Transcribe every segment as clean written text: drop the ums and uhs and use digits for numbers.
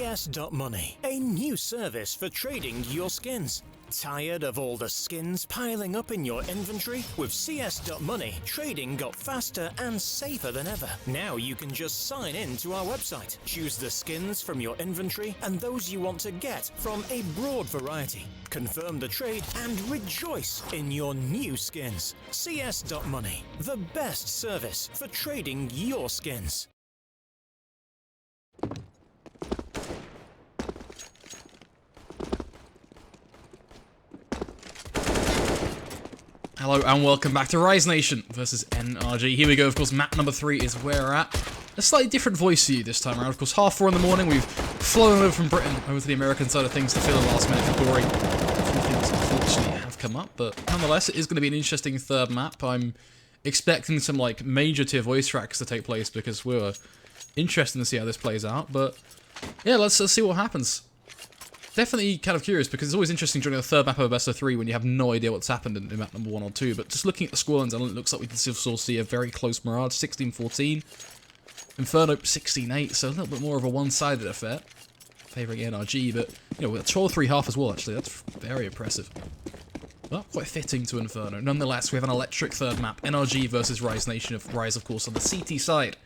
CS.Money, a new service for trading your skins. Tired of all the skins piling up in your inventory? With CS.Money, trading got faster and safer than ever. Now you can just sign in to our website, choose the skins from your inventory and those you want to get from a broad variety. Confirm the trade and rejoice in your new skins. CS.Money, the best service for trading your skins. Hello and welcome back to Rise Nation versus NRG. Here we go, of course, map number 3 is where we're at. A slightly different voice to you this time around. Of course, 4:30 in the morning, we've flown over from Britain over to the American side of things to fill in last minute for Gory. A few things unfortunately have come up, but nonetheless, it is going to be an interesting third map. I'm expecting some like major tier voice tracks to take place because we're interested to see how this plays out. But yeah, let's see what happens. Definitely kind of curious because it's always interesting joining the third map of best of 3 when you have no idea what's happened in map number 1 or 2. But just looking at the scorelines, it looks like we can still see a very close Mirage, 16-14. Inferno, 16-8, so a little bit more of a one-sided affair. Favouring NRG, but, you know, with a 12-3 as well, actually. That's very impressive. Well, quite fitting to Inferno. Nonetheless, we have an electric third map. NRG versus Rise Nation of Rise, of course, on the CT side.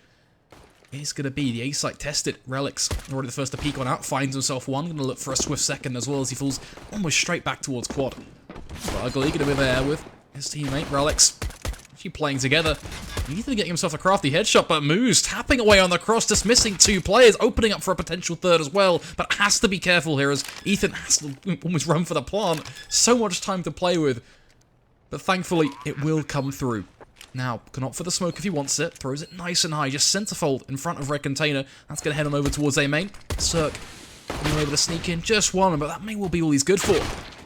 It's going to be the A-site tested. Relics, already the first to peek on out, finds himself one. Going to look for a swift second as well as he falls almost straight back towards quad. Ugly, going to be there with his teammate, Relics. Actually playing together. Ethan getting himself a crafty headshot, but Moose tapping away on the cross, dismissing 2 players, opening up for a potential third as well. But has to be careful here as Ethan has to almost run for the plant. So much time to play with. But thankfully, it will come through. Now, can opt for the smoke if he wants it. Throws it nice and high, just centerfold in front of Red Container. That's going to head on over towards A main. Cirque being able to sneak in just one, but that may well be all he's good for.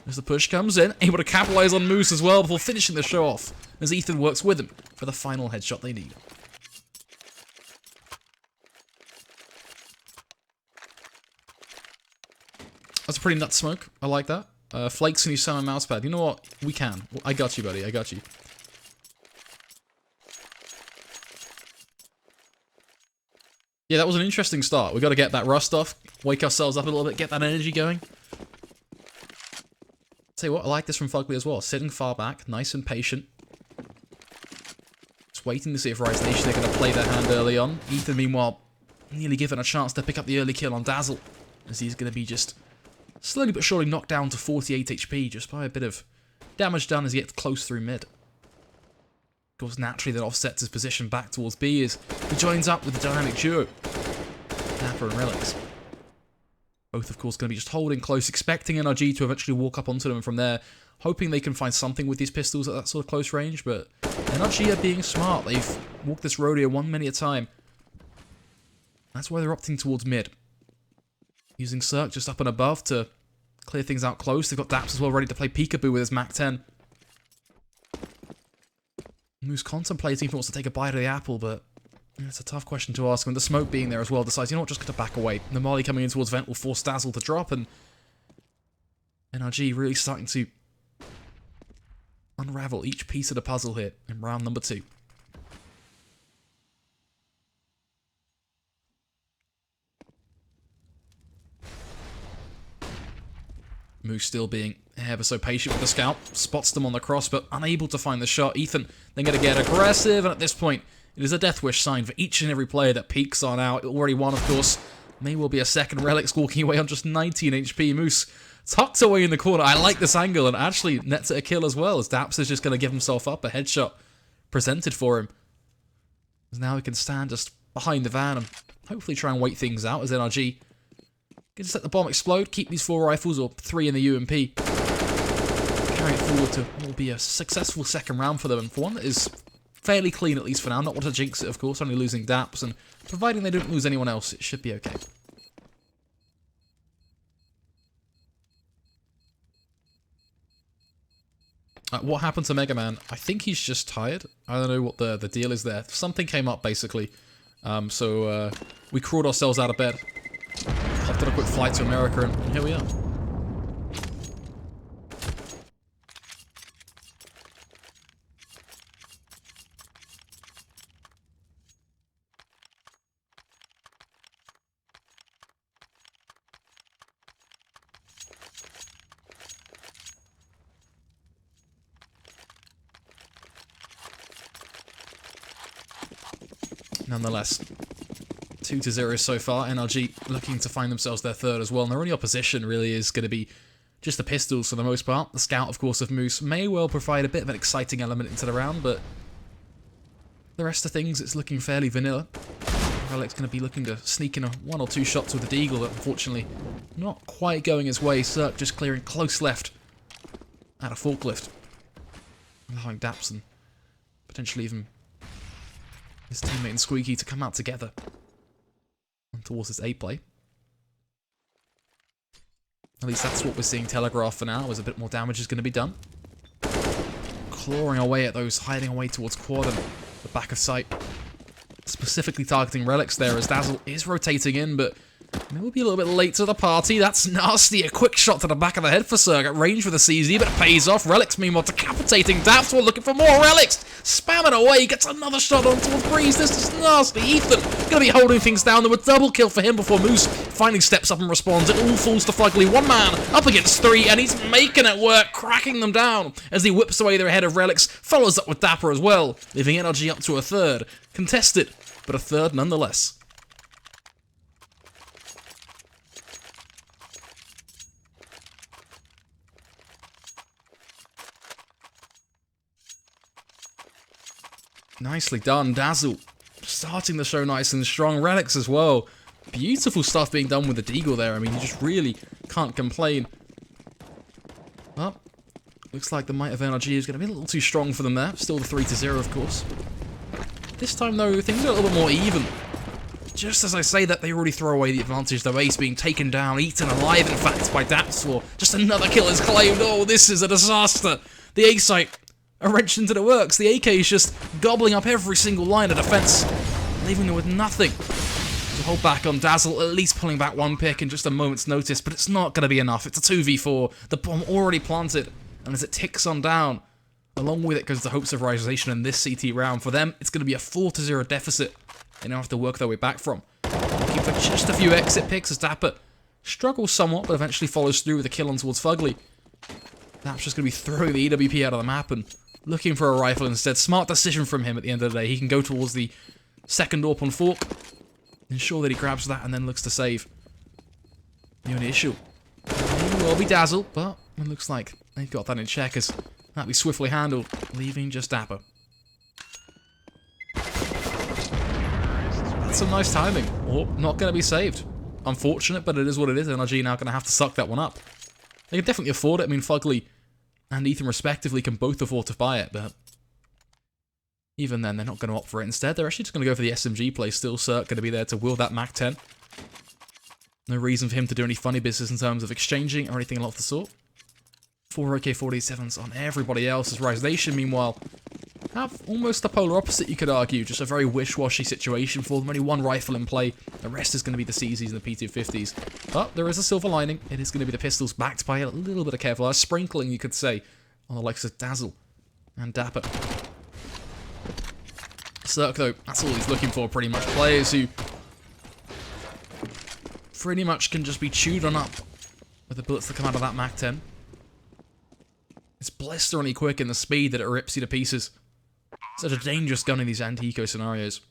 As the push comes in, able to capitalize on Moose as well before finishing the show off. As Ethan works with him for the final headshot they need. That's a pretty nut smoke. I like that. Flakes and you summon mousepad. You know what? We can. I got you, buddy. I got you. Yeah, that was an interesting start. We've got to get that rust off, wake ourselves up a little bit, get that energy going. Tell you what, I like this from Fugly as well. Sitting far back, nice and patient. Just waiting to see if Rise Nation are going to play their hand early on. Ethan, meanwhile, nearly given a chance to pick up the early kill on Dazzle, as he's going to be just slowly but surely knocked down to 48 HP, just by a bit of damage done as he gets close through mid. Of course, naturally that offsets his position back towards B as he joins up with the dynamic duo. Napper and Relics. Both, of course, going to be just holding close, expecting NRG to eventually walk up onto them and from there, hoping they can find something with these pistols at that sort of close range, but NRG are being smart. They've walked this rodeo one many a time. That's why they're opting towards mid. Using Cirque just up and above to clear things out close. They've got Daps as well ready to play peekaboo with his Mac 10. Moose contemplating if he wants to take a bite of the apple, but it's a tough question to ask. And the smoke being there as well decides, you know what, just got to back away. The Molly coming in towards Vent will force Dazzle to drop, and NRG really starting to unravel each piece of the puzzle here in round number 2. Moose still being ever so patient with the scout, spots them on the cross, but unable to find the shot. Ethan then going to get aggressive, and at this point, it is a death wish sign for each and every player that peeks on out. Already one, of course, may well be a second. Relics walking away on just 19 HP. Moose tucked away in the corner. I like this angle, and actually nets it a kill as well, as Daps is just going to give himself up. A headshot presented for him. As now he can stand just behind the van and hopefully try and wait things out as NRG can just let the bomb explode, keep these 4 rifles, or 3 in the UMP. Carry it forward to what will be a successful second round for them, and for one that is fairly clean, at least for now. Not want to jinx it, of course, only losing Daps, and providing they don't lose anyone else, it should be okay. What happened to Mega Man? I think he's just tired. I don't know what the deal is there. Something came up, basically. So we crawled ourselves out of bed. Hopped on a quick flight to America, and here we are. nonetheless. 2-0 so far. NRG looking to find themselves their third as well. And their only opposition really is going to be just the pistols for the most part. The scout, of course, of Moose may well provide a bit of an exciting element into the round, but the rest of things, it's looking fairly vanilla. Relic's going to be looking to sneak in 1 or 2 shots with the Deagle, but unfortunately not quite going his way. Cirque just clearing close left at a forklift. Allowing Daps and potentially even his teammate and Squeaky to come out together towards this A play. At least that's what we're seeing telegraphed for now, as a bit more damage is going to be done. Clawing away at those, hiding away towards quad and the back of sight. Specifically targeting Relics there as Dazzle is rotating in, but maybe a little bit late to the party. That's nasty. A quick shot to the back of the head for Cirque at range with the CZ, but it pays off. Relics, meanwhile, decapitating Daps. We're looking for more Relics. Spamming away. Gets another shot on towards Breeze. This is nasty. Ethan going to be holding things down. There were double kill for him before Moose finally steps up and responds. It all falls to Fugly. One man up against 3, and he's making it work, cracking them down as he whips away their head of Relics. Follows up with Dapper as well, leaving NRG up to a third. Contested, but a third nonetheless. Nicely done, Dazzle. Starting the show nice and strong. Relics as well. Beautiful stuff being done with the Deagle there. I mean, you just really can't complain. Well, looks like the might of NRG is going to be a little too strong for them there. Still the 3-0, of course. This time, though, things are a little bit more even. Just as I say that, they already throw away the advantage. The Ace being taken down, eaten alive, in fact, by Dapsor. Just another kill is claimed. Oh, this is a disaster. The A-site, a wrench into the works. The AK is just gobbling up every single line of defense, leaving them with nothing to hold back on. Dazzle at least pulling back 1 pick in just a moment's notice, but it's not going to be enough. It's a 2v4. The bomb already planted, and as it ticks on down, along with it goes the hopes of risation in this CT round. For them, it's going to be a 4-0 deficit they now have to work their way back from. Looking for just a few exit picks as Dapper struggles somewhat, but eventually follows through with a kill on towards Fugly. That's just going to be throwing the EWP out of the map and looking for a rifle instead. Smart decision from him at the end of the day. He can go towards the second AWP on fork, ensure that he grabs that, and then looks to save. The only issue will be Dazzle, but it looks like they've got that in check as that'll be swiftly handled, leaving just Dapper. That's some nice timing. Or not going to be saved. Unfortunate, but it is what it is. NRG now going to have to suck that one up. They can definitely afford it. I mean, Fugly and Ethan respectively can both afford to buy it, but even then, they're not going to opt for it. Instead, they're actually just going to go for the SMG play. Still, Cirque going to be there to wield that MAC-10. No reason for him to do any funny business in terms of exchanging or anything of the sort. 4 AK-47s on everybody else as Rise Nation, meanwhile, have almost the polar opposite, you could argue. Just a very wish-washy situation for them. Only 1 rifle in play. The rest is going to be the CZs and the P250s. But there is a silver lining. It is going to be the pistols backed by a little bit of Kevlar. Sprinkling, you could say, on the likes of Dazzle and Dapper. Cirque, though, that's all he's looking for, pretty much. Players who pretty much can just be chewed on up with the bullets that come out of that MAC-10. It's blisteringly quick in the speed that it rips you to pieces. Such a dangerous gun in these anti-eco scenarios.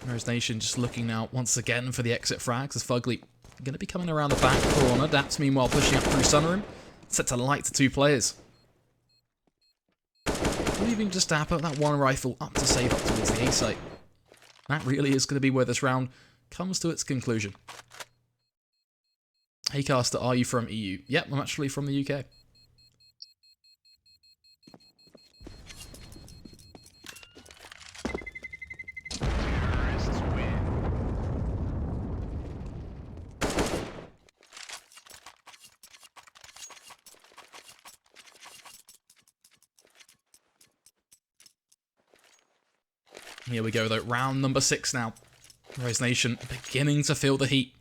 Rise Nation just looking now once again for the exit frags as Fugly going to be coming around the back corner. Daps meanwhile pushing up through Sunroom. Set to light to 2 players. Leaving just Dapper, that 1 rifle up to save up towards the A site. That really is going to be where this round comes to its conclusion. Hey Caster, are you from EU? Yep, I'm actually from the UK. Here we go though, round number 6 now. Rise Nation beginning to feel the heat.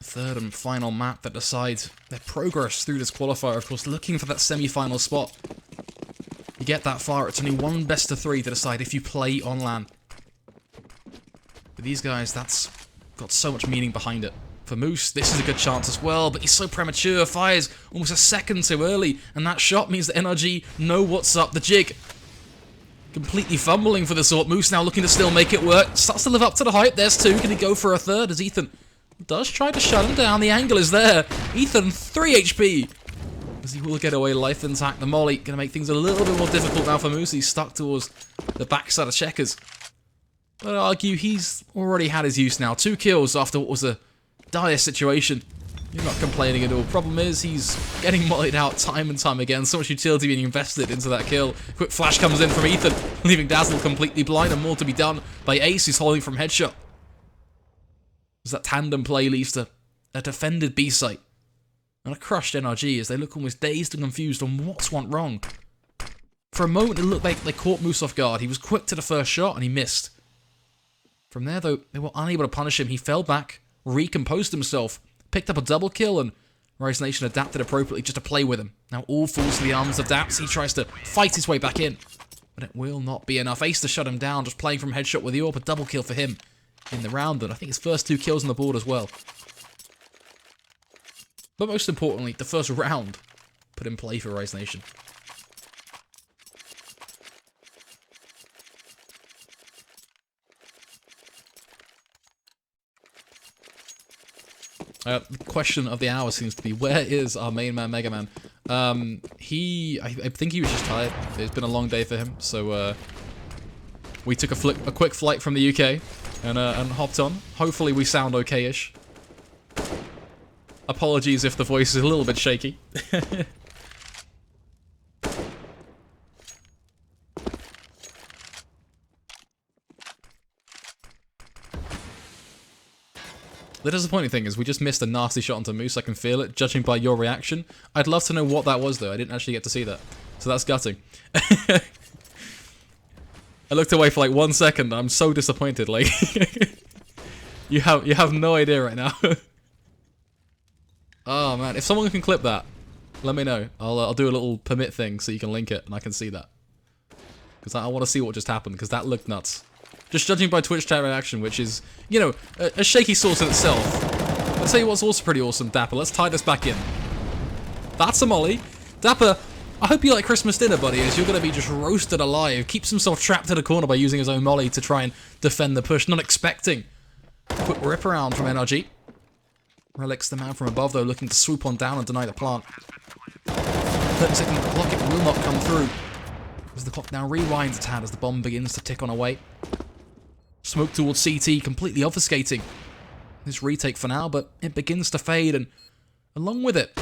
Third and final map that decides their progress through this qualifier, of course, looking for that semi-final spot. You get that far, it's only 1 best of 3 to decide if you play on LAN. But these guys, that's got so much meaning behind it. For Moose, this is a good chance as well, but he's so premature, fires almost a second too early, and that shot means that NRG know what's up the jig. Completely fumbling for the sort. Moose now looking to still make it work. Starts to live up to the hype. There's two. Can he go for a third? As Ethan does try to shut him down. The angle is there. Ethan, 3 HP. As he will get away life intact. The molly going to make things a little bit more difficult now for Moose. He's stuck towards the backside of Checkers. But I'd argue he's already had his use now. 2 kills after what was a dire situation. You're not complaining at all. Problem is, he's getting mollied out time and time again. So much utility being invested into that kill. Quick flash comes in from Ethan, leaving Dazzle completely blind, and more to be done by Ace, who's holding from headshot. As that tandem play leads to a defended B site. And a crushed NRG as they look almost dazed and confused on what's went wrong. For a moment, it looked like they caught Moose off guard. He was quick to the first shot, and he missed. From there, though, they were unable to punish him. He fell back, recomposed himself, picked up a double kill, and Rise Nation adapted appropriately just to play with him. Now all falls to the arms of Daps. He tries to fight his way back in, but it will not be enough. Ace to shut him down, just playing from headshot with the AWP. A double kill for him in the round, and I think his first 2 kills on the board as well. But most importantly, the first round put in play for Rise Nation. The question of the hour seems to be, where is our main man, Mega Man? I think he was just tired. It's been a long day for him, so we took a quick flight from the UK and hopped on. Hopefully we sound okay-ish. Apologies if the voice is a little bit shaky. The disappointing thing is we just missed a nasty shot onto Moose. I can feel it, judging by your reaction. I'd love to know what that was, though. I didn't actually get to see that. So that's gutting. I looked away for like 1 second. I'm so disappointed. Like, you have no idea right now. Oh, man. If someone can clip that, let me know. I'll do a little permit thing so you can link it and I can see that. Because I want to see what just happened, because that looked nuts. Just judging by Twitch chat reaction, which is, you know, a shaky source in itself. I'll tell you what's also pretty awesome, Dapper. Let's tie this back in. That's a molly. Dapper, I hope you like Christmas dinner, buddy, as you're going to be just roasted alive. Keeps himself trapped in a corner by using his own molly to try and defend the push, not expecting. Quick rip around from NRG. Relic's the man from above, though, looking to swoop on down and deny the plant. 30-second clock, it will not come through. As the clock now rewinds a tad as the bomb begins to tick on away. Smoke towards CT, completely obfuscating this retake for now, but it begins to fade, and along with it,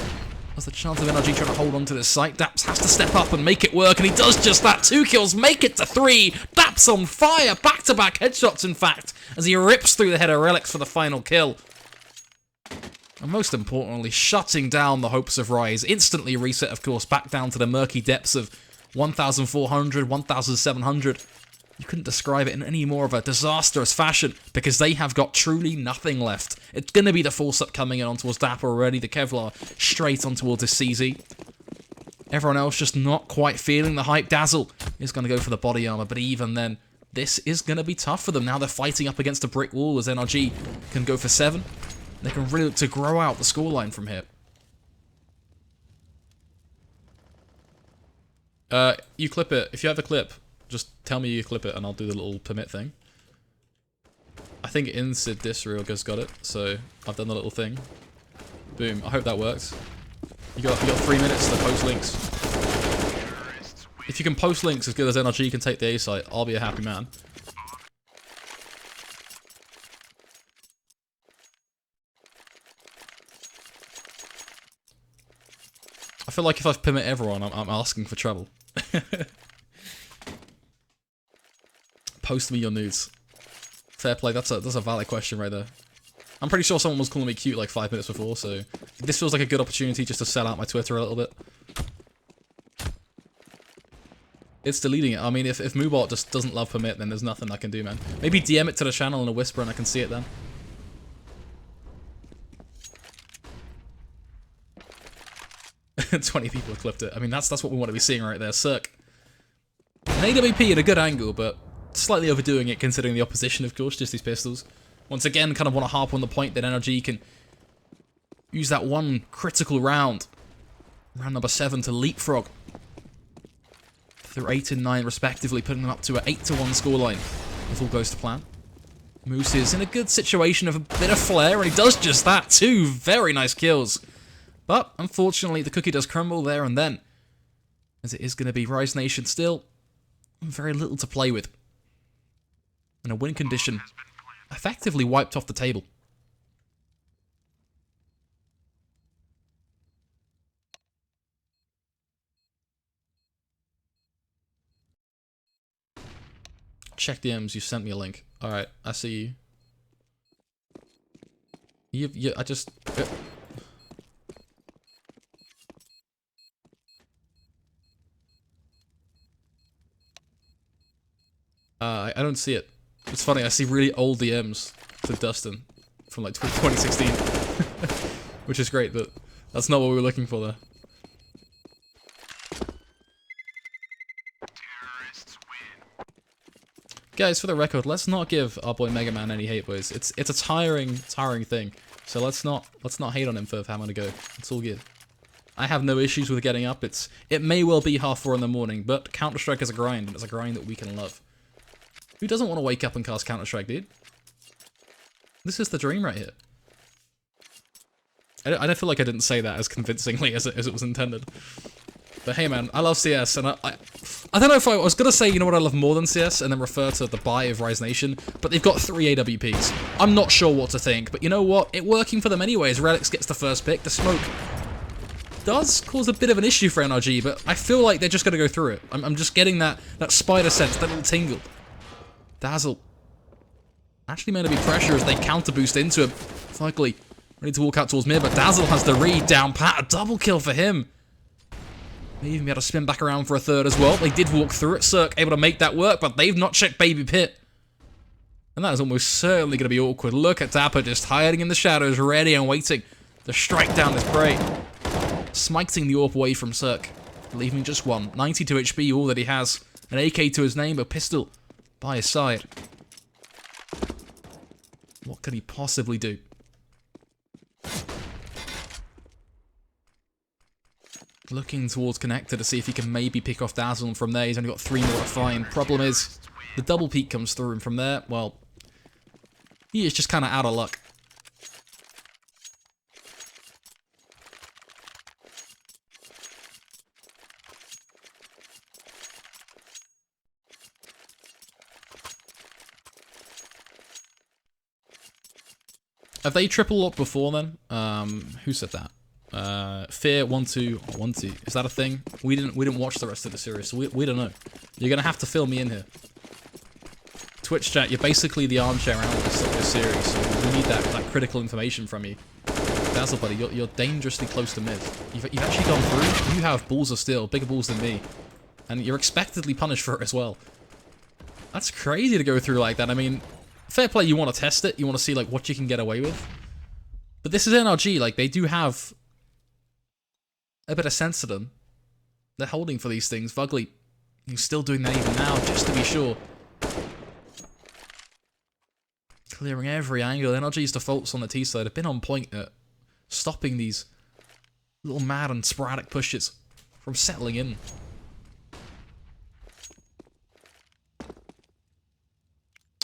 as the chance of NRG trying to hold on to this site, Daps has to step up and make it work, and he does just that. 2 kills, make it to 3. Daps on fire, back-to-back headshots, in fact, as he rips through the head of Relics for the final kill. And most importantly, shutting down the hopes of Rise. Instantly reset, of course, back down to the murky depths of 1,400, 1,700. You couldn't describe it in any more of a disastrous fashion, because they have got truly nothing left. It's going to be the force-up coming in on towards Dapper already, the Kevlar straight on towards his CZ. Everyone else just not quite feeling the hype. Dazzle is going to go for the body armor, but even then, this is going to be tough for them. Now they're fighting up against a brick wall as NRG can go for 7. They can really look to grow out the scoreline from here. You clip it. If you have a clip, just tell me you clip it and I'll do the little permit thing. I think Insid Disreal has got it, so I've done the little thing. Boom. I hope that works. You got 3 minutes to post links. If you can post links as good as NRG can take the A site, I'll be a happy man. I feel like if I permit everyone, I'm asking for trouble. Post me your nudes. Fair play, that's a valid question right there. I'm pretty sure someone was calling me cute like 5 minutes before, so this feels like a good opportunity just to sell out my Twitter a little bit. It's deleting it. I mean, if Moobot just doesn't love permit, then there's nothing I can do, man. Maybe DM it to the channel in a whisper and I can see it then. "20 people have clipped it." I mean, that's what we want to be seeing right there. Circ. An AWP at a good angle, but slightly overdoing it considering the opposition, of course, just these pistols. Once again, kind of want to harp on the point that NRG can use that one critical round, round number 7, to leapfrog through 8 and 9 respectively, putting them up to an 8-1 scoreline if all goes to plan. Moose is in a good situation of a bit of flair, and he does just that. 2 very nice kills. But unfortunately, the cookie does crumble there and then, as it is going to be Rise Nation still very little to play with. And a win condition effectively wiped off the table. Check DMs, you sent me a link. Alright, I see you. I just... I don't see it. It's funny, I see really old DMs to Dustin from like 2016. Which is great, but that's not what we were looking for there. Guys, for the record, let's not give our boy Mega Man any hate, boys. It's a tiring thing. So let's not hate on him for having to go. It's all good. I have no issues with getting up. It may well be 4:30 in the morning, but Counter-Strike is a grind, and it's a grind that we can love. Who doesn't want to wake up and cast Counter-Strike, dude? This is the dream right here. I don't feel like I didn't say that as convincingly as it was intended. But hey man, I love CS, and I don't know if I was going to say, you know what I love more than CS, and then refer to the buy of Rise Nation, but they've got 3 AWPs. I'm not sure what to think, but you know what? It working for them anyways. Relics gets the first pick. The smoke does cause a bit of an issue for NRG, but I feel like they're just going to go through it. I'm just getting that spider sense, that little tingle. Dazzle. Actually meant to be pressure as they counter boost into him. Likely ready to walk out towards mid, but Dazzle has the read down pat. A double kill for him. May even be able to spin back around for a third as well. They did walk through it. Cirque able to make that work, but they've not checked Baby Pit. And that is almost certainly going to be awkward. Look at Dapper just hiding in the shadows, ready and waiting to strike down this prey. Smiting the AWP away from Cirque, leaving just one. 92 HP, all that he has. An AK to his name, a pistol by his side. What could he possibly do? Looking towards Connector to see if he can maybe pick off Dazzle, and from there he's only got 3 more to find. Problem is, the double peek comes through, and from there, well, he is just kind of out of luck. Have they triple locked before then? Who said that? Fear 1212. Is that a thing? We didn't watch the rest of the series, so we don't know. You're gonna have to fill me in here. Twitch chat, you're basically the armchair analyst of this series, so we need that critical information from you. Dazzle, buddy, you're dangerously close to mid. You've actually gone through. You have balls of steel, bigger balls than me, and you're expectedly punished for it as well. That's crazy to go through like that. I mean, fair play. You want to test it. You want to see like what you can get away with. But this is NRG. Like they do have a bit of sense to them. They're holding for these things. Vugly, he's still doing that even now, just to be sure. Clearing every angle. NRG's defaults on the T side have been on point at stopping these little mad and sporadic pushes from settling in.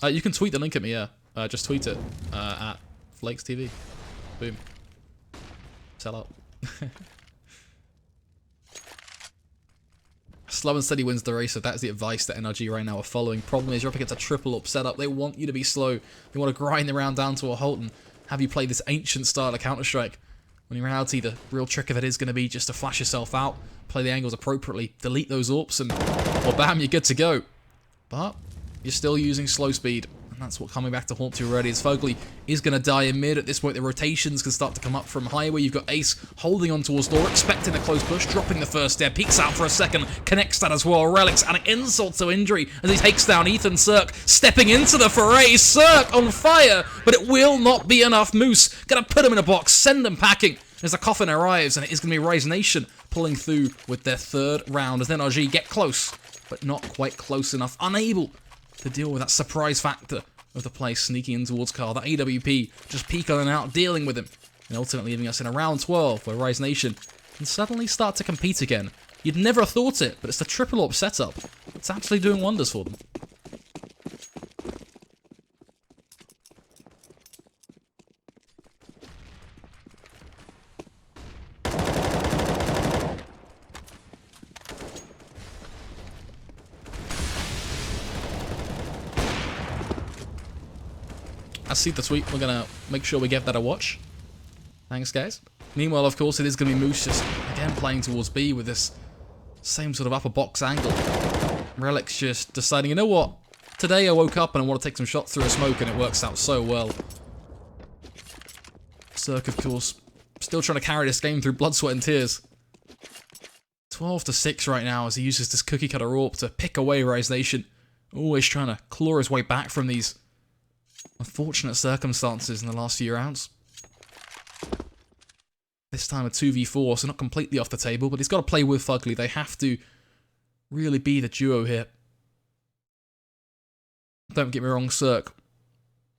You can tweet the link at me, yeah. Just tweet it at Flakes TV. Boom. Sell out. Slow and steady wins the race, so that's the advice that NRG right now are following. Problem is, you're up against a triple up setup. They want you to be slow. They want to grind the round down to a halt and have you play this ancient style of Counter-Strike. When in reality, the real trick of it is going to be just to flash yourself out, play the angles appropriately, delete those AWPs, and well, bam, you're good to go. But you're still using slow speed. And that's what coming back to haunt you already. As Fogly is going to die in mid. At this point, the rotations can start to come up from high, where you've got Ace holding on towards door, expecting a close push, dropping the first step, peeks out for a second, connects that as well. Relics and an insult to injury as he takes down Ethan. Cirque stepping into the foray. Cirque on fire, but it will not be enough. Moose going to put him in a box, send him packing as the coffin arrives, and it is going to be Rise Nation pulling through with their 3rd round as NRG get close, but not quite close enough. Unable to deal with that surprise factor of the play sneaking in towards Carl. That AWP just peeking out, dealing with him and ultimately leaving us in a round 12 where Rise Nation can suddenly start to compete again. You'd never have thought it, but it's the triple AWP setup. It's actually doing wonders for them. I see the tweet. We're going to make sure we give that a watch. Thanks, guys. Meanwhile, of course, it is going to be Moose just, again, playing towards B with this same sort of upper box angle. Relic's just deciding, you know what? Today I woke up and I want to take some shots through a smoke, and it works out so well. Cirque, of course, still trying to carry this game through blood, sweat, and tears. 12-6 right now as he uses this cookie cutter AWP to pick away Rise Nation. Always trying to claw his way back from these unfortunate circumstances in the last few rounds. This time a 2v4, so not completely off the table, but he's got to play with Fugly. They have to really be the duo here. Don't get me wrong, Cirque.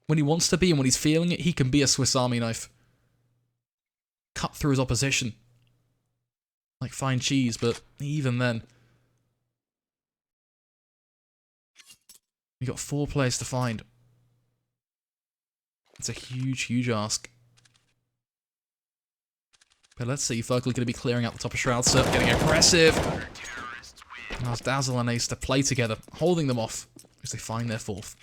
When he wants to be and when he's feeling it, he can be a Swiss Army knife. Cut through his opposition. Like fine cheese, but even then. You've got 4 players to find. It's a huge, huge ask. But let's see, Fugly going to be clearing out the top of Shroud. Cirque getting aggressive. Allows Dazzle and Ace to play together, holding them off as they find their 4th.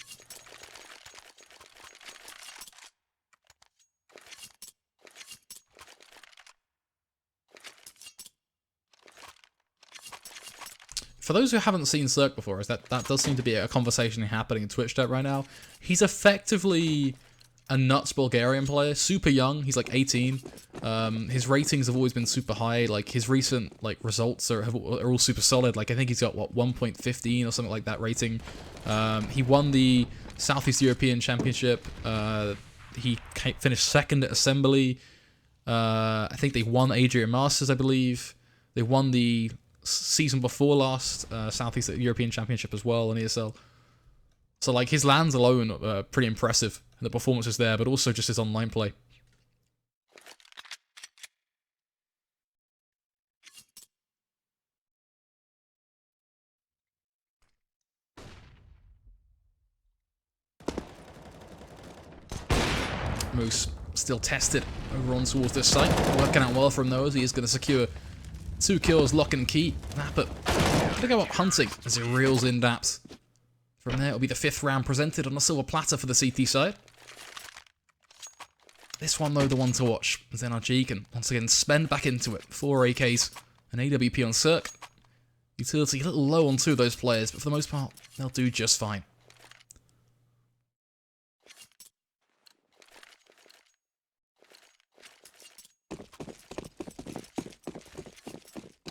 For those who haven't seen Cirque before, is that does seem to be a conversation happening in Twitch chat right now. He's effectively a nuts Bulgarian player, super young. He's like 18. His ratings have always been super high. Like his recent results are all super solid. Like I think he's got what 1.15 or something like that rating. He won the Southeast European Championship. He finished 2nd at Assembly. I think they won Adrian Masters, I believe. They won the season before last Southeast European Championship as well in ESL. So like his lands alone are pretty impressive, and the performance is there, but also just his online play. Moose still tested over on towards this site, working out well from those. He is going to secure 2 kills, lock and key. But gonna go up hunting as he reels in Daps. From there, it'll be the 5th round presented on a silver platter for the CT side. This one, though, the one to watch, as NRG can once again spend back into it. 4 AKs, an AWP on Cirque. Utility a little low on 2 of those players, but for the most part, they'll do just fine.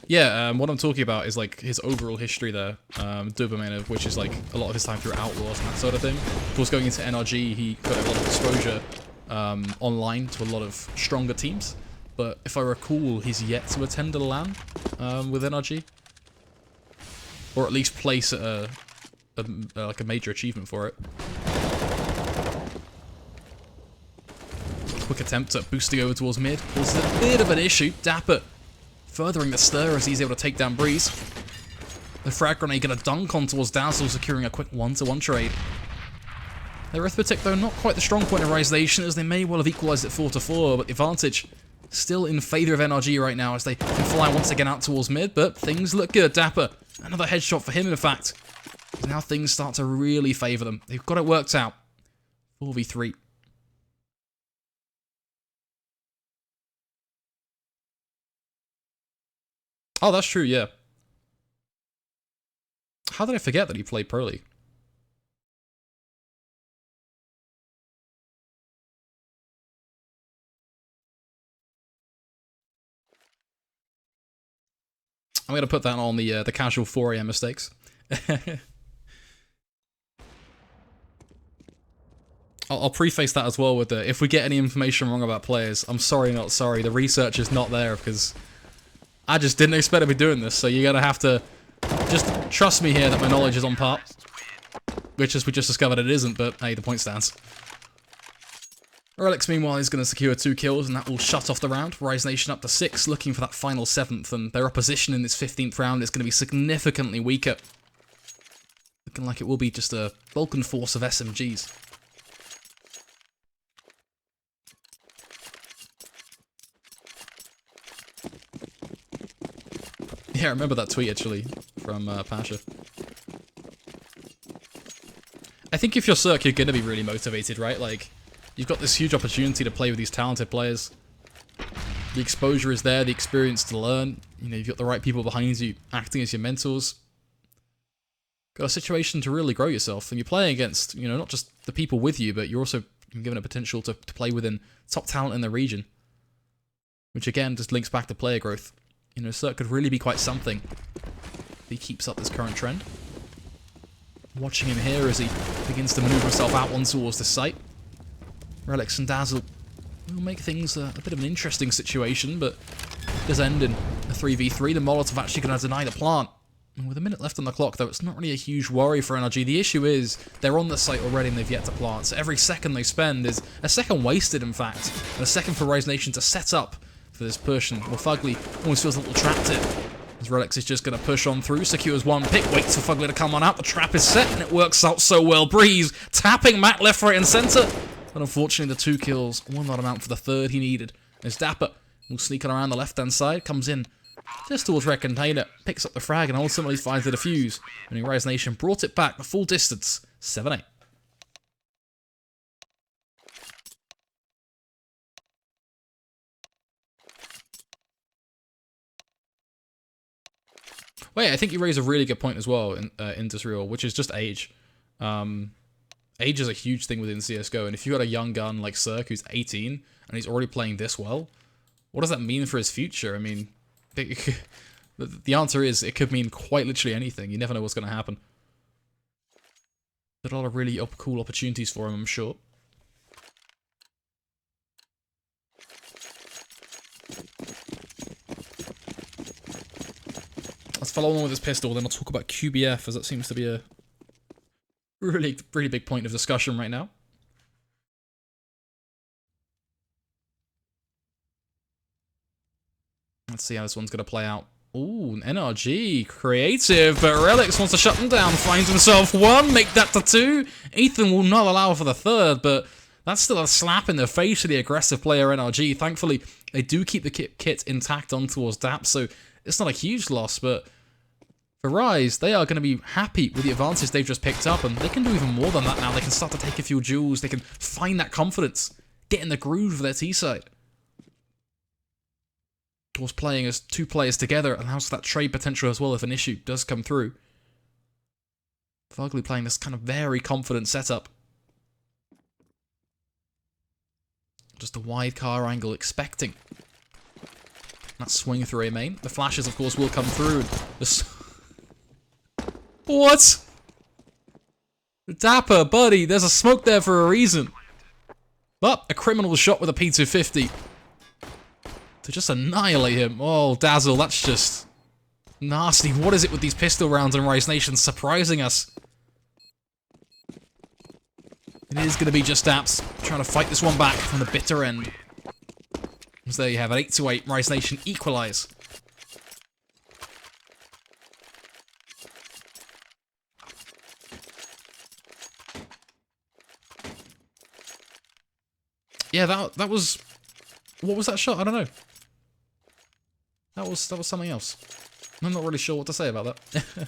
Yeah, what I'm talking about is like his overall history there, Dubomena, which is like a lot of his time through Outlaws and that sort of thing. Of course, going into NRG, he got a lot of exposure online to a lot of stronger teams. But if I recall, he's yet to attend a LAN with NRG, or at least place at like a major achievement for it. Quick attempt at boosting over towards mid, causes a bit of an issue. Dapper furthering the stir as he's able to take down Breeze. The frag grenade gonna dunk on towards Dazzle, securing a quick 1-to-1 trade. The arithmetic, though, not quite the strong point of Rise Nation, as they may well have equalised at 4-4, but the advantage still in favour of NRG right now as they can fly once again out towards mid, but things look good. Dapper, another headshot for him, in fact. Now things start to really favour them. They've got it worked out. 4v3. Oh, that's true, yeah. How did I forget that he played Pro League? I'm going to put that on the casual 4 AM mistakes. I'll preface that as well with the, if we get any information wrong about players, I'm sorry, not sorry. The research is not there because I just didn't expect to be doing this. So you're going to have to just trust me here that my knowledge is on par. Which, as we just discovered, it isn't, but hey, the point stands. Relics, meanwhile, is going to secure 2 kills, and that will shut off the round. Rise Nation up to 6, looking for that final 7th, and their opposition in this 15th round is going to be significantly weaker. Looking like it will be just a Vulcan force of SMGs. Yeah, I remember that tweet, actually, from Pasha. I think if you're Cirque, you're going to be really motivated, right? Like, you've got this huge opportunity to play with these talented players. The exposure is there, the experience to learn. You know, you've got the right people behind you acting as your mentors. Got a situation to really grow yourself. And you're playing against, you know, not just the people with you, but you're also given a potential to play within top talent in the region. Which, again, just links back to player growth. You know, Cirque could really be quite something if he keeps up this current trend. Watching him here as he begins to maneuver himself out one towards the site. Relics and Dazzle will make things a bit of an interesting situation, but it does end in a 3v3. The Molotov actually going to deny the plant. And with a minute left on the clock, though, it's not really a huge worry for NRG. The issue is they're on the site already and they've yet to plant. So every second they spend is a second wasted, in fact. And a second for Rise Nation to set up for this push. And Fugly almost feels a little trapped here. As Relics is just going to push on through, secures 1 pick, waits for Fugly to come on out. The trap is set and it works out so well. Breeze tapping Matt left, right and centre. But unfortunately the 2 kills will not amount for the 3rd he needed. As Dapper will sneak on around the left-hand side, comes in just towards Red Container, picks up the frag and ultimately finds the defuse. And Rise Nation brought it back the full distance, 7-8. Wait, I think you raise a really good point as well in Disreal, which is just age. Age is a huge thing within CSGO, and if you got a young gun like Cirque who's 18 and he's already playing this well, what does that mean for his future? I mean, the answer is it could mean quite literally anything. You never know what's going to happen. There's a lot of really cool opportunities for him, I'm sure. Let's follow on with this pistol, then I'll talk about QBF, as that seems to be a really big point of discussion right now. Let's see how this one's going to play out. Ooh, NRG, creative, but Relics wants to shut them down, finds himself 1, make that to 2. Ethan will not allow for the 3rd, but that's still a slap in the face of the aggressive player NRG. Thankfully, they do keep the kit intact on towards DAP, so it's not a huge loss, but for Rise, they are going to be happy with the advantage they've just picked up, and they can do even more than that now. They can start to take a few duels, they can find that confidence, get in the groove of their T-side. Of course, playing as 2 players together allows that trade potential as well if an issue does come through. Fugly playing this kind of very confident setup. Just a wide car angle, expecting that swing through A main. The flashes, of course, will come through. What? Dapper, buddy, there's a smoke there for a reason. But a criminal shot with a P250 to just annihilate him. Oh, Dazzle, that's just nasty. What is it with these pistol rounds in Rise Nation surprising us? It is going to be just Daps trying to fight this one back from the bitter end. So there you have it, 8-8, Rise Nation equalise. Yeah, that was... What was that shot? I don't know. That was something else. I'm not really sure what to say about that.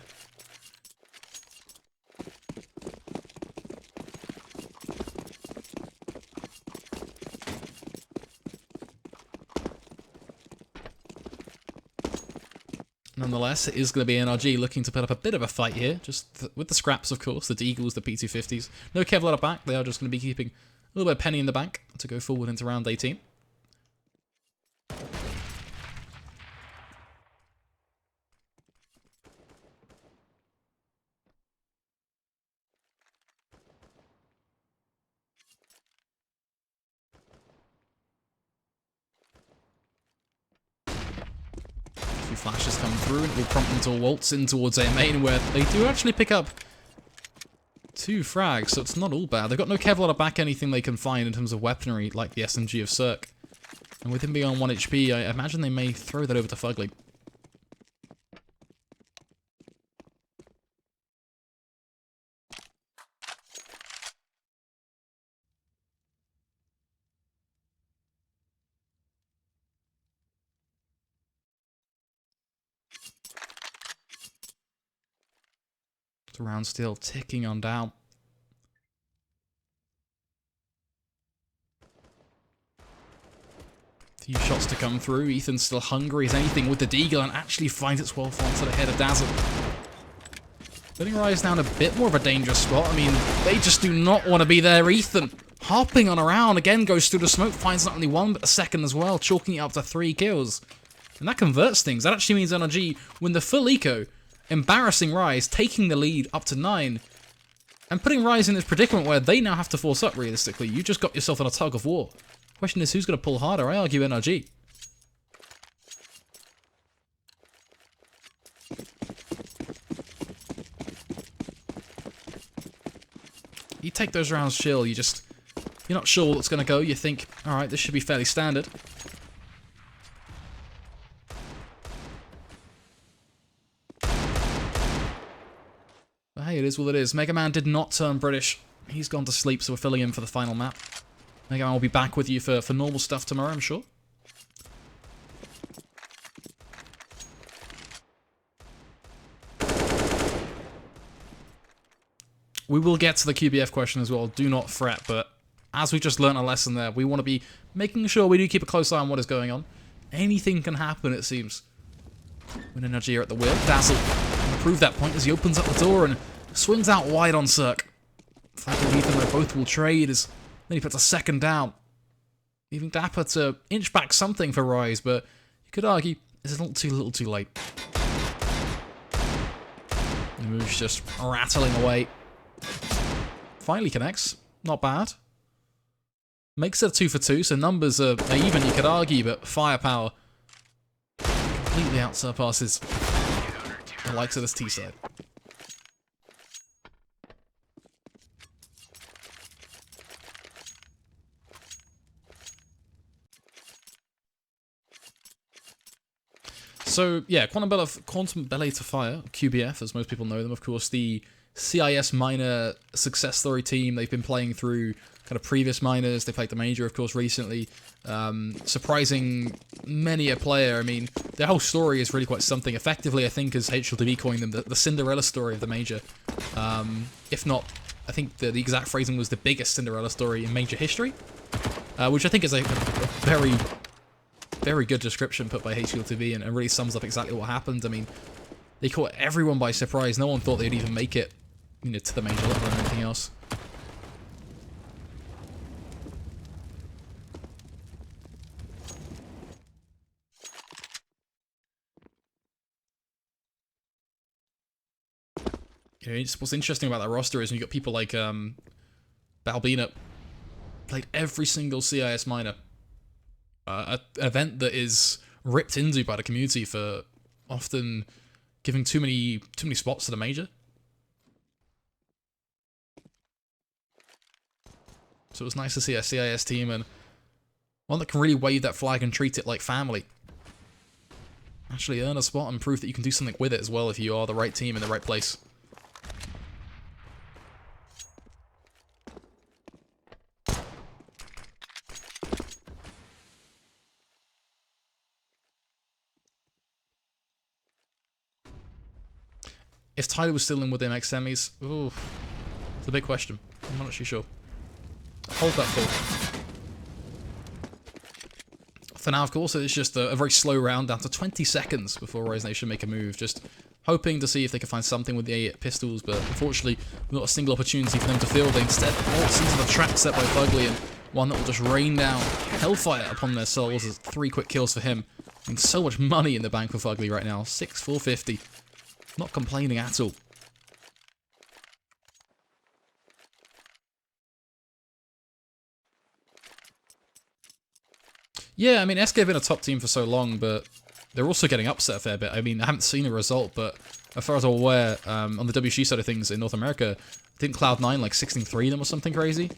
Nonetheless, it is going to be NRG looking to put up a bit of a fight here, just with the scraps, of course, the Deagles, the P250s. No Kevlar back, they are just going to be keeping a little bit of penny in the bank to go forward into round 18. Flashes come through and it will prompt them to waltz in towards A main, where they do actually pick up 2 frags, so it's not all bad. They've got no Kevlar to back anything they can find in terms of weaponry, like the SMG of Cirque. And with him being on 1 HP, I imagine they may throw that over to Fugly. The round still ticking on down. Few shots to come through. Ethan's still hungry as anything with the Deagle and actually finds its well onto the head of Dazzle. Putting Rise down a bit more of a dangerous spot. I mean, they just do not want to be there. Ethan hopping on around, again goes through the smoke, finds not only 1 but a second as well, chalking it up to 3 kills. And that converts things. That actually means NRG win the full eco, embarrassing Rise, taking the lead up to 9, and putting Rise in this predicament where they now have to force up realistically. You just got yourself in a tug of war. Question is, who's going to pull harder? I argue NRG. You take those rounds chill, you're not sure what's going to go, you think, alright, this should be fairly standard. But hey, it is what it is. Mega Man did not turn British. He's gone to sleep, so we're filling in for the final map. Mega Man will be back with you for normal stuff tomorrow, I'm sure. We will get to the QBF question as well, do not fret, but as we just learnt a lesson there, we want to be making sure we do keep a close eye on what is going on. Anything can happen, it seems. When NRG are at the wheel, Dazzle can prove that point as he opens up the door and swings out wide on Cirque. Fugly Ethan, though, both will trade as then he puts a second down. Leaving Dapper to inch back something for Rise, but you could argue it's a little too late. The move's just rattling away. Finally connects. Not bad. Makes it a 2 for 2, so numbers are even, you could argue, but firepower completely outsurpasses the likes of this T-side. So, yeah, Quantum Belly to Fire, QBF, as most people know them, of course, the CIS minor success story team. They've been playing through kind of previous minors. They played the major, of course, recently. Surprising many a player. I mean, their whole story is really quite something. Effectively, I think, as HLTV coined them, the Cinderella story of the major. If not, I think the exact phrasing was the biggest Cinderella story in major history, which I think is a very, very good description put by HLTV and really sums up exactly what happened. I mean, they caught everyone by surprise. No one thought they'd even make it, to the major, let alone anything else. What's interesting about that roster is you've got people like Balbina, played every single CIS minor. An event that is ripped into by the community for often giving too many spots to the major. So it was nice to see a CIS team and one that can really wave that flag and treat it like family. Actually earn a spot and prove that you can do something with it as well if you are the right team in the right place. If Tyler was still in with MX semis, ooh, it's a big question. I'm not actually sure. Hold that thought. For now, of course, it's just a very slow round, down to 20 seconds before Rise Nation make a move. Just hoping to see if they can find something with the pistols, but unfortunately, not a single opportunity for them to field. They instead waltz into the trap set by Fugly, and one that will just rain down hellfire upon their souls as 3 quick kills for him. And so much money in the bank for Fugly right now. 6,450. Not complaining at all. Yeah, I mean, SK have been a top team for so long, but they're also getting upset a fair bit. I mean, I haven't seen a result, but as far as I'm aware, on the WG side of things in North America, didn't Cloud9 like 16-3 them or something crazy?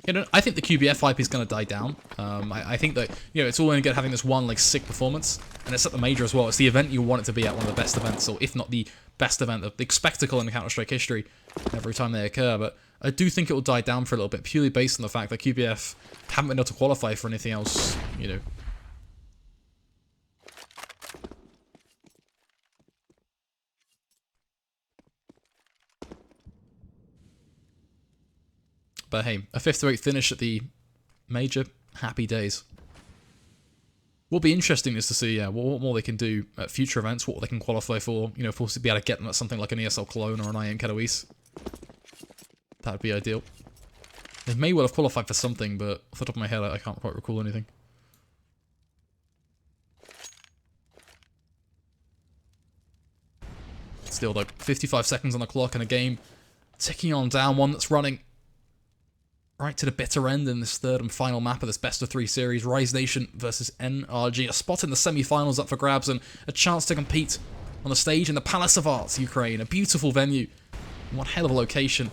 You know, I think the QBF hype is going to die down. I think that, you know, it's all in good having this one like sick performance, and it's at the major as well. It's the event you want it to be at, one of the best events, or if not the best event, the big spectacle in Counter-Strike history every time they occur. But I do think it will die down for a little bit, purely based on the fact that QBF haven't been able to qualify for anything else, you know. But hey, a 5th to 8th finish at the major, happy days. What'll be interesting is to see, what more they can do at future events, what they can qualify for, you know, if we'll be able to get them at something like an ESL Cologne or an IM Katowice. That would be ideal. They may well have qualified for something, but off the top of my head, I can't quite recall anything. Still, like, 55 seconds on the clock in a game, ticking on down, one that's running right to the bitter end in this third and final map of this best-of-3 series. Rise Nation versus NRG. A spot in the semi-finals up for grabs and a chance to compete on the stage in the Palace of Arts, Ukraine. A beautiful venue. One hell of a location.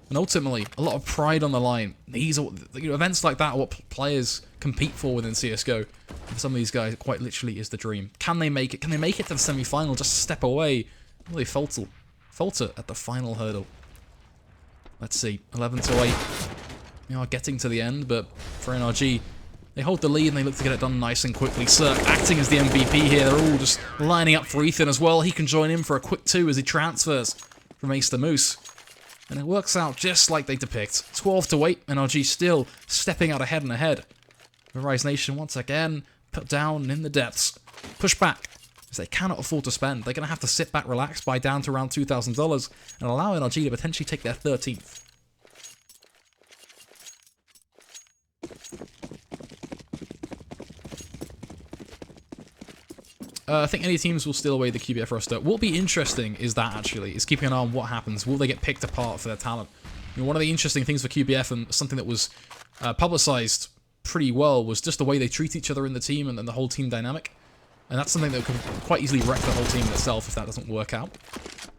And ultimately, a lot of pride on the line. These are, you know, events like that are what players compete for within CSGO. For some of these guys, it quite literally is the dream. Can they make it? Can they make it to the semi-final? Just step away. Will they falter at the final hurdle? Let's see. 11 to 8. They are getting to the end, but for NRG, they hold the lead and they look to get it done nice and quickly. Cirque acting as the MVP here. They're all just lining up for Ethan as well. He can join in for a quick 2 as he transfers from Ace to Moose. And it works out just like they depict. 12 to 8, NRG still stepping out ahead and ahead. The Rise Nation once again put down in the depths. Push back, as they cannot afford to spend. They're going to have to sit back, relax, buy down to around $2,000 and allow NRG to potentially take their 13th. I think any teams will steal away the QBF roster. What'll be interesting is that, actually, is keeping an eye on what happens. Will they get picked apart for their talent? You know, one of the interesting things for QBF, and something that was publicized pretty well, was just the way they treat each other in the team and the whole team dynamic. And that's something that could quite easily wreck the whole team in itself if that doesn't work out.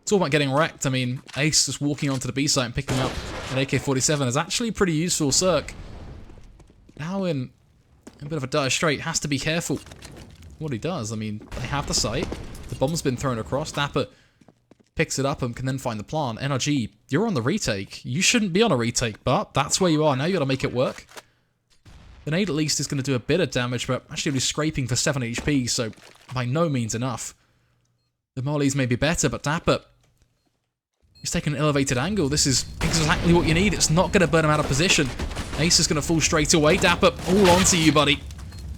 It's all about getting wrecked. I mean, Ace just walking onto the B site and picking up an AK-47 is actually pretty useful. Cirque, now in a bit of a dire strait, has to be careful what he does. I mean, they have the site. The bomb's been thrown across. Dapper picks it up and can then find the plant. NRG, you're on the retake. You shouldn't be on a retake, but that's where you are. Now you got to make it work. The nade at least is going to do a bit of damage, but actually only scraping for 7 HP, so by no means enough. The mollies may be better, but Dapper, he's taking an elevated angle. This is exactly what you need. It's not going to burn him out of position. Ace is going to fall straight away. Dapper, all onto you, buddy.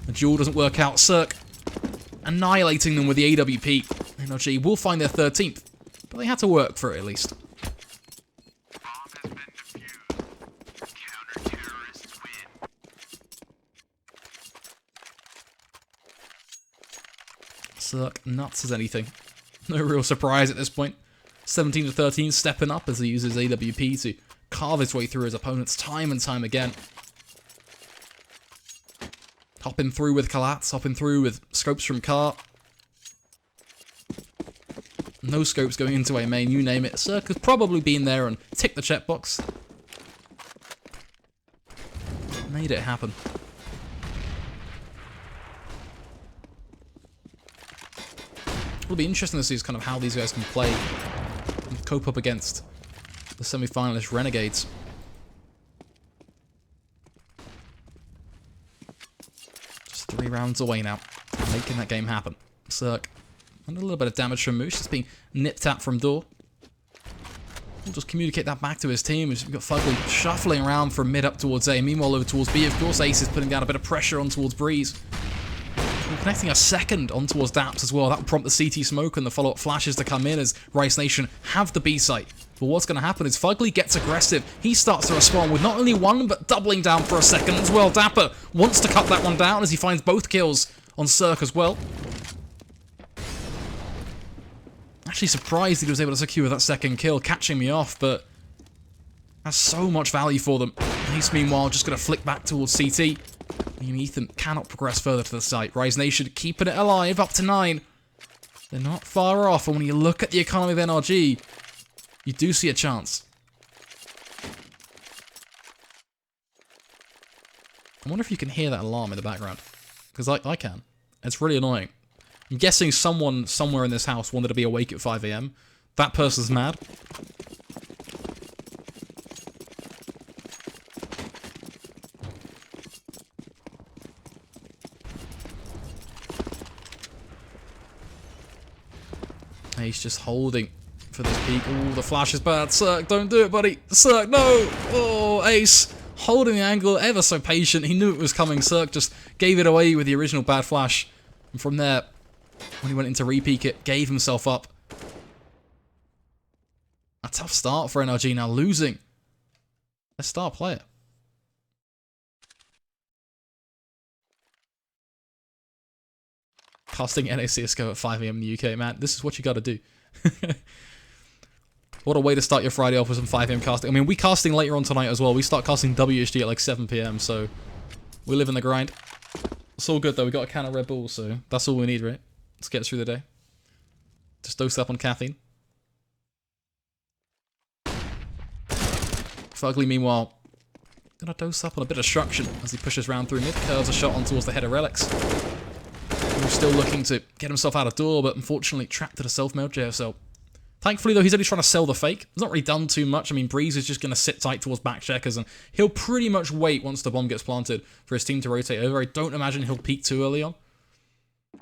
The duel doesn't work out. Cirque annihilating them with the AWP. NRG will find their 13th, but they had to work for it at least. Cirque nuts as anything. No real surprise at this point. 17 to 13, stepping up as he uses AWP to carve his way through his opponents time and time again. Hopping through with Kalatz, hopping through with scopes from Car. No scopes going into A main, you name it. Cirque has probably been there and ticked the checkbox. Made it happen. It'll be interesting to see kind of how these guys can play and cope up against the semi-finalist Renegades. Just 3 rounds away now, making that game happen. Cirque, and a little bit of damage from Moose, just being nipped at from door. We'll just communicate that back to his team. We've got Fugly shuffling around from mid up towards A. Meanwhile, over towards B, of course, Ace is putting down a bit of pressure on towards Breeze. We're connecting a second on towards Daps as well. That will prompt the CT smoke and the follow-up flashes to come in as Rice Nation have the B site. But what's going to happen is Fugly gets aggressive. He starts to respond with not only one, but doubling down for a second as well. Dapper wants to cut that one down as he finds both kills on Cirque as well. Actually surprised he was able to secure that second kill, catching me off, but has so much value for them. Ace, meanwhile, just going to flick back towards CT. mean, Ethan cannot progress further to the site. Rise Nation keeping it alive, up to 9. They're not far off, and when you look at the economy of NRG, you do see a chance. I wonder if you can hear that alarm in the background. Because I can. It's really annoying. I'm guessing someone somewhere in this house wanted to be awake at 5 AM. That person's mad. He's just holding for this peak. Oh, the flash is bad. Cirque, don't do it, buddy. Cirque, no! Oh, Ace. Holding the angle, ever so patient. He knew it was coming. Cirque just gave it away with the original bad flash. And from there, when he went into re-peak it, gave himself up. A tough start for NRG now, losing their star player. Casting NA CSGO at 5 AM in the UK, man. This is what you gotta do. What a way to start your Friday off with some 5 AM casting. I mean, we casting later on tonight as well. We start casting WHD at like 7 PM, so we live in the grind. It's all good though. We got a can of Red Bull, so that's all we need, right? Let's get us through the day. Just dose up on caffeine. Fugly, meanwhile, gonna dose up on a bit of destruction as he pushes round through mid. Curves a shot on towards the head of Relics. He's still looking to get himself out of door, but unfortunately trapped at a self-made JSL. Thankfully, though, he's only trying to sell the fake. He's not really done too much. I mean, Breeze is just going to sit tight towards back checkers, and he'll pretty much wait once the bomb gets planted for his team to rotate over. I don't imagine he'll peek too early on.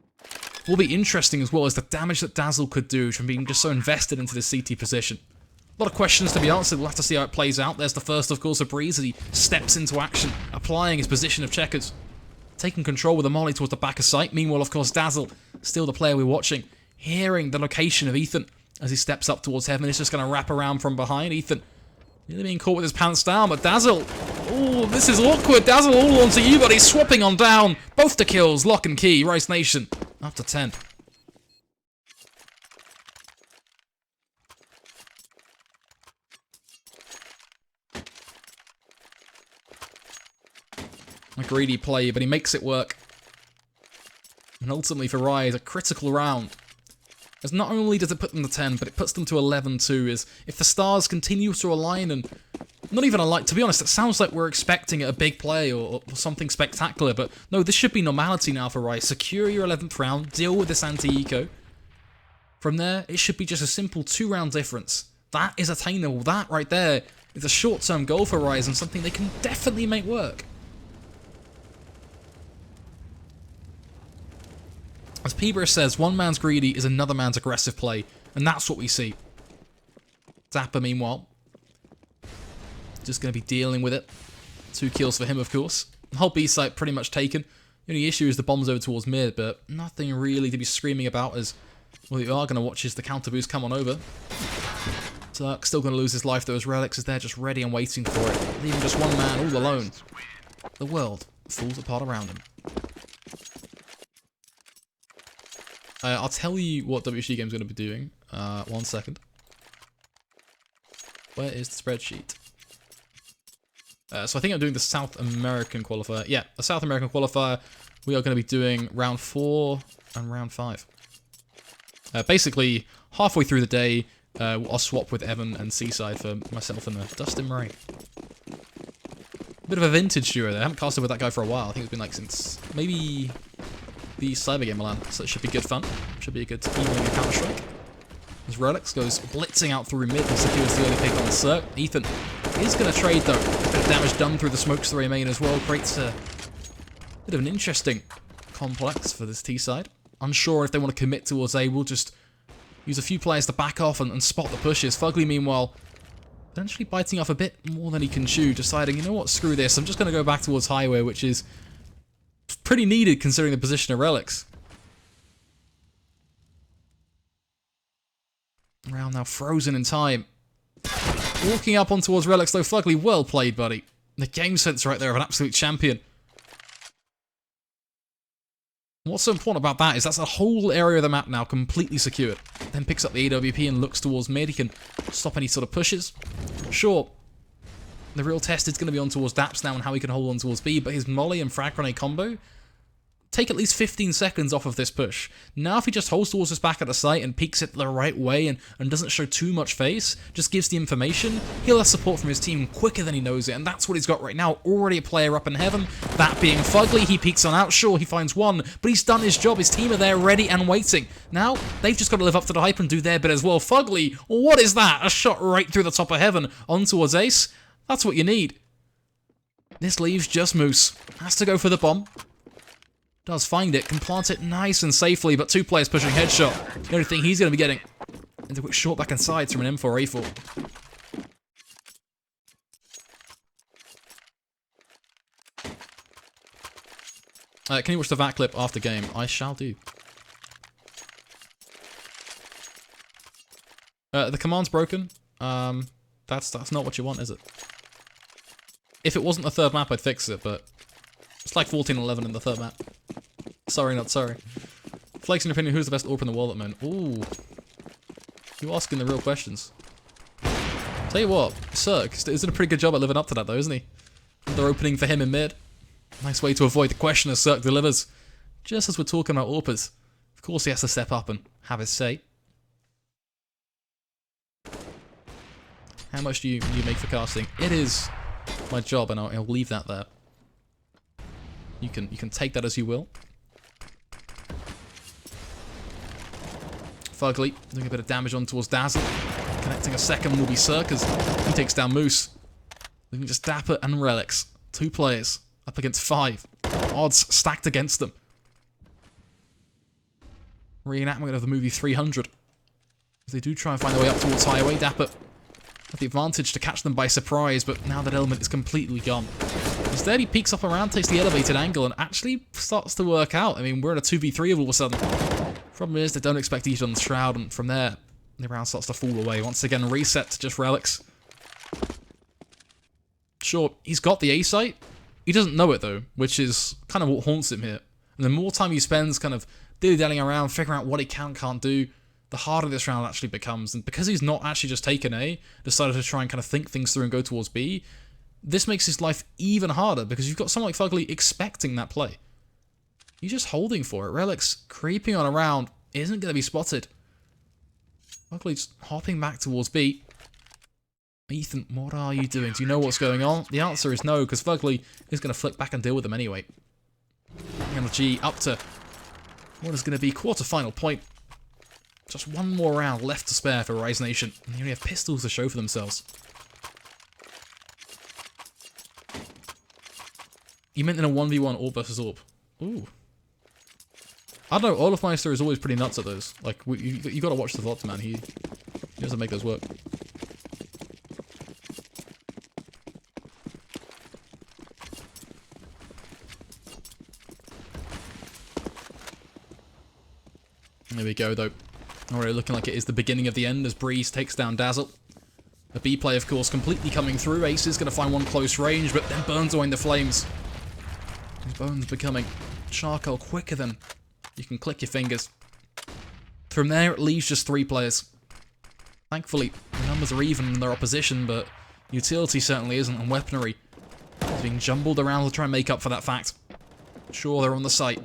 What will be interesting as well is the damage that Dazzle could do from being just so invested into the CT position. A lot of questions to be answered. We'll have to see how it plays out. There's the first, of course, of Breeze as he steps into action, applying his position of checkers. Taking control with a molly towards the back of sight. Meanwhile, of course, Dazzle, still the player we're watching, hearing the location of Ethan as he steps up towards heaven. He's just going to wrap around from behind. Ethan nearly being caught with his pants down, but Dazzle, oh, this is awkward. Dazzle all onto you, but he's swapping on down. Both the kills, lock and key. Rice Nation up to 10. A greedy play, but he makes it work. And ultimately for Rise, a critical round. As not only does it put them to 10, but it puts them to 11-2, as if the stars continue to align and not even align. To be honest, it sounds like we're expecting a big play or something spectacular, but no, this should be normality now for Rise. Secure your 11th round, deal with this anti-eco. From there, it should be just a simple 2-round difference. That is attainable. That right there is a short-term goal for Rise and something they can definitely make work. As Peeber says, one man's greedy is another man's aggressive play, and that's what we see. Zappa, meanwhile, just going to be dealing with it. 2 kills for him, of course. The whole B site pretty much taken. The only issue is the bombs over towards mid, but nothing really to be screaming about, as what we are going to watch is the counter boost come on over. Turk still going to lose his life, though, as Relics is there just ready and waiting for it. Leaving just one man all alone. The world falls apart around him. I'll tell you what WHD Game's going to be doing. 1 second. Where is the spreadsheet? So I think I'm doing the South American Qualifier. Yeah, the South American Qualifier. We are going to be doing round 4 and round 5. Basically, halfway through the day, I'll swap with Evan and Seaside for myself and Dustin Murray. Bit of a vintage duo there. I haven't casted with that guy for a while. I think it's been like since maybe the Cyber Game Milan, so it should be good fun. Should be a good evening of Counter-Strike. As Relics goes blitzing out through mid and secures the early pick on the Cirque. Ethan is going to trade though. A bit of damage done through the smokes through main as well. Creates a bit of an interesting complex for this T side. Unsure if they want to commit towards A. We'll just use a few players to back off and spot the pushes. Fugly, meanwhile, potentially biting off a bit more than he can chew, deciding, you know what, screw this. I'm just going to go back towards Highway, which is pretty needed considering the position of Relics. Round now frozen in time. Walking up on towards Relics though. Fugly, well played, buddy. The game sense right there of an absolute champion. What's so important about that is that's a whole area of the map now completely secured. Then picks up the AWP and looks towards mid. He can stop any sort of pushes. Sure, The real test is going to be on towards Daps now and how he can hold on towards B, but his molly and frag grenade combo take at least 15 seconds off of this push. Now if he just holds towards his back at the site and peeks it the right way and doesn't show too much face, just gives the information, he'll have support from his team quicker than he knows it, and that's what he's got right now. Already a player up in heaven, that being Fugly. He peeks on out, sure, he finds one, but he's done his job. His team are there ready and waiting. Now, they've just got to live up to the hype and do their bit as well. Fugly, what is that? A shot right through the top of heaven on towards Ace. That's what you need. This leaves just Moose. Has to go for the bomb. Does find it, can plant it nice and safely, but two players pushing headshot. The only thing he's going to be getting is a quick short back and sides from an M4A4. Can you watch the VAT clip after game? I shall do. The command's broken. That's not what you want, is it? If it wasn't the third map, I'd fix it, but it's like 14-11 in the third map. Sorry, not sorry. Flakes, in your opinion, who's the best AWP in the world at the moment? Ooh. You're asking the real questions. Tell you what, Cirque is doing a pretty good job at living up to that, though, isn't he? They're opening for him in mid. Nice way to avoid the question as Cirque delivers. Just as we're talking about AWPers, of course he has to step up and have his say. How much do you make for casting? It is my job, and I'll leave that there. You can take that as you will. Fugly doing a bit of damage on towards Dazzle. Connecting a second will be Cirque as he takes down Moose. Leaving just Dapper and Relics. Two players up against 5. Odds stacked against them. Reenactment of the movie 300. As they do try and find their way up towards Highway, Dapper have the advantage to catch them by surprise, but now that element is completely gone. Instead, he peeks up around, takes the elevated angle, and actually starts to work out. I mean, we're in a 2v3 all of a sudden. Problem is, they don't expect each other's shroud, and from there, the round starts to fall away. Once again, reset to just Relics. Sure, he's got the A site. He doesn't know it, though, which is kind of what haunts him here. And the more time he spends kind of dilly-dallying around, figuring out what he can't do, the harder this round actually becomes. And because he's not actually just taken A, decided to try and kind of think things through and go towards B, this makes his life even harder because you've got someone like Fugly expecting that play. He's just holding for it. Relics creeping on around, isn't going to be spotted. Fugly's hopping back towards B. Ethan, what are you doing? Do you know what's going on? The answer is no, because Fugly is going to flick back and deal with them anyway. NRG up to what is going to be quarter-final point. Just one more round left to spare for Rise Nation. And they only have pistols to show for themselves. You meant in a 1v1 AWP versus AWP. Ooh. I don't know, all of my story is always pretty nuts at those. Like, you got to watch the VODs, man. He doesn't make those work. There we go, though. Already looking like it is the beginning of the end as Breeze takes down Dazzle. The B play, of course, completely coming through. Ace is going to find one close range, but then burns away in the flames. His bones becoming charcoal quicker than you can click your fingers. From there, it leaves just 3 players. Thankfully, the numbers are even in their opposition, but utility certainly isn't, and weaponry is being jumbled around to try and make up for that fact. Sure, they're on the site.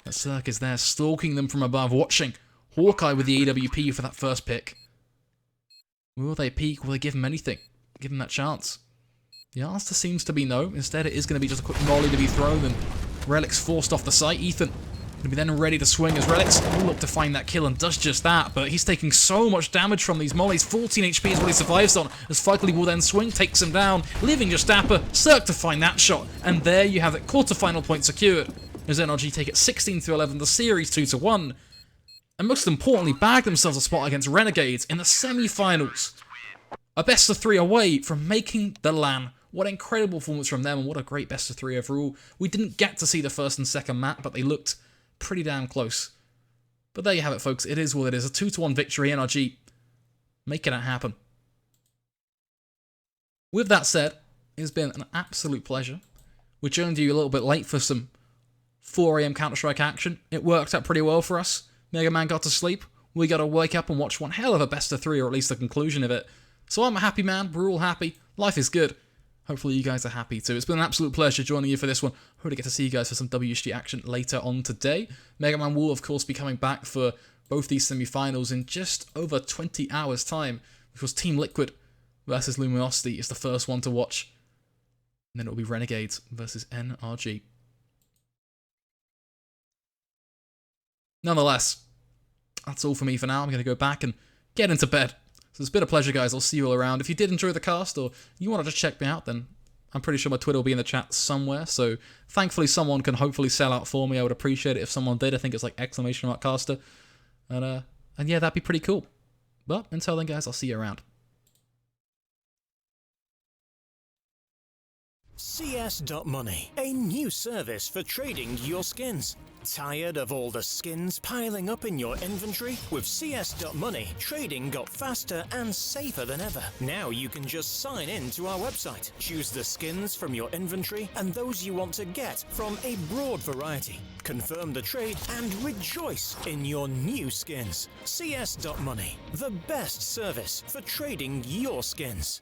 But Cirque is there, stalking them from above, watching Hawkeye with the AWP for that first pick. Will they peek? Will they give him anything? Give him that chance? The answer seems to be no. Instead, it is going to be just a quick molly to be thrown, and Relics forced off the site. Ethan going to be then ready to swing as Relics will look to find that kill and does just that, but he's taking so much damage from these mollies. 14 HP is what he survives on, as Fugly will then swing, takes him down, leaving just Dapper. Cirque to find that shot, and there you have it. Quarter-final point secured, as NRG take it 16-11, the series 2-1. And most importantly, bag themselves a spot against Renegades in the semi-finals. A best of 3 away from making the LAN. What incredible performance from them, and what a great best of 3 overall. We didn't get to see the first and second map, but they looked pretty damn close. But there you have it, folks. It is what it is. A 2-1 victory, NRG making it happen. With that said, it's been an absolute pleasure. We joined you a little bit late for some 4 AM Counter-Strike action. It worked out pretty well for us. Mega Man got to sleep. We got to wake up and watch one hell of a best of 3, or at least the conclusion of it. So I'm a happy man. We're all happy. Life is good. Hopefully you guys are happy too. It's been an absolute pleasure joining you for this one. Hope to get to see you guys for some WSG action later on today. Mega Man will, of course, be coming back for both these semi-finals in just over 20 hours' time. Of course, Team Liquid versus Luminosity is the first one to watch. And then it'll be Renegades versus NRG. Nonetheless, that's all for me for now. I'm going to go back and get into bed. So it's been a pleasure, guys. I'll see you all around. If you did enjoy the cast or you wanted to check me out, then I'm pretty sure my Twitter will be in the chat somewhere. So thankfully someone can hopefully sell out for me. I would appreciate it if someone did. I think it's like !caster. And yeah, that'd be pretty cool. But until then, guys, I'll see you around. CS.Money, a new service for trading your skins. Tired of all the skins piling up in your inventory? With CS.Money, trading got faster and safer than ever. Now you can just sign in to our website, choose the skins from your inventory and those you want to get from a broad variety. Confirm the trade and rejoice in your new skins. CS.Money, the best service for trading your skins.